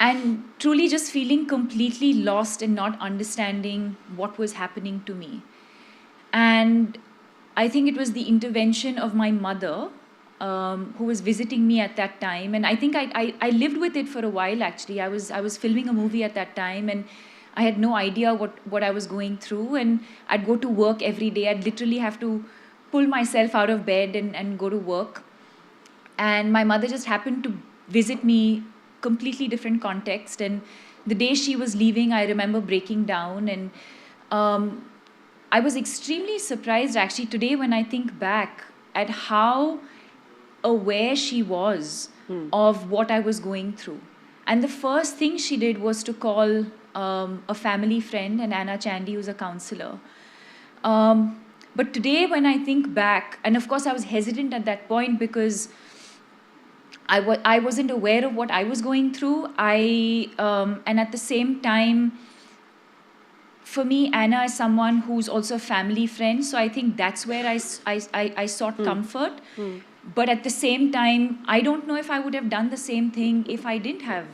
And truly just feeling completely lost and not understanding what was happening to me. And I think it was the intervention of my mother, who was visiting me at that time. And I think I lived with it for a while, actually. I was filming a movie at that time, and I had no idea what I was going through. And I'd go to work every day. I'd literally have to pull myself out of bed and go to work. And my mother just happened to visit me, completely different context. And the day she was leaving, I remember breaking down. And I was extremely surprised, actually, today when I think back at how aware she was of what I was going through. And the first thing she did was to call a family friend, and Anna Chandy, who's a counselor. But today, when I think back, and of course, I was hesitant at that point because I wasn't aware of what I was going through. And at the same time, for me, Anna is someone who's also a family friend. So I think that's where I sought comfort. But at the same time, I don't know if I would have done the same thing if I didn't have,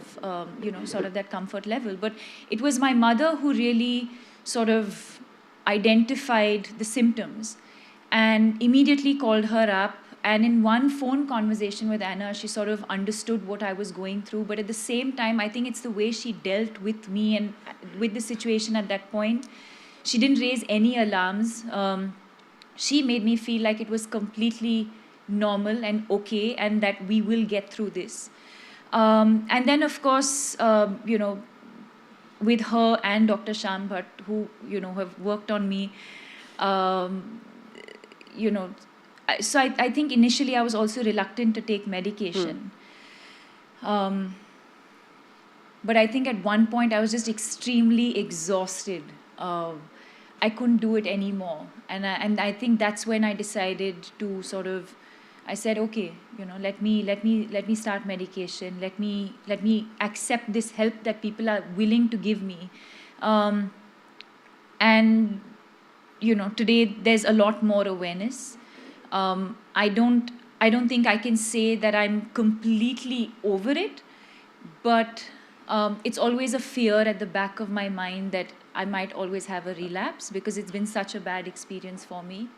sort of that comfort level. But it was my mother who really sort of identified the symptoms and immediately called her up. And in one phone conversation with Anna, she sort of understood what I was going through. But at the same time, I think it's the way she dealt with me and with the situation at that point. She didn't raise any alarms. She made me feel like it was completely normal and okay, and that we will get through this. And then, of course, with her and Dr. Shyam Bhatt, who, have worked on me, you know, so I think initially I was also reluctant to take medication. But I think at one point I was just extremely exhausted. I couldn't do it anymore. And I think that's when I decided to sort of, I said, okay, let me start medication. Let me accept this help that people are willing to give me. And today there's a lot more awareness. I don't think I can say that I'm completely over it, but it's always a fear at the back of my mind that I might always have a relapse because it's been such a bad experience for me.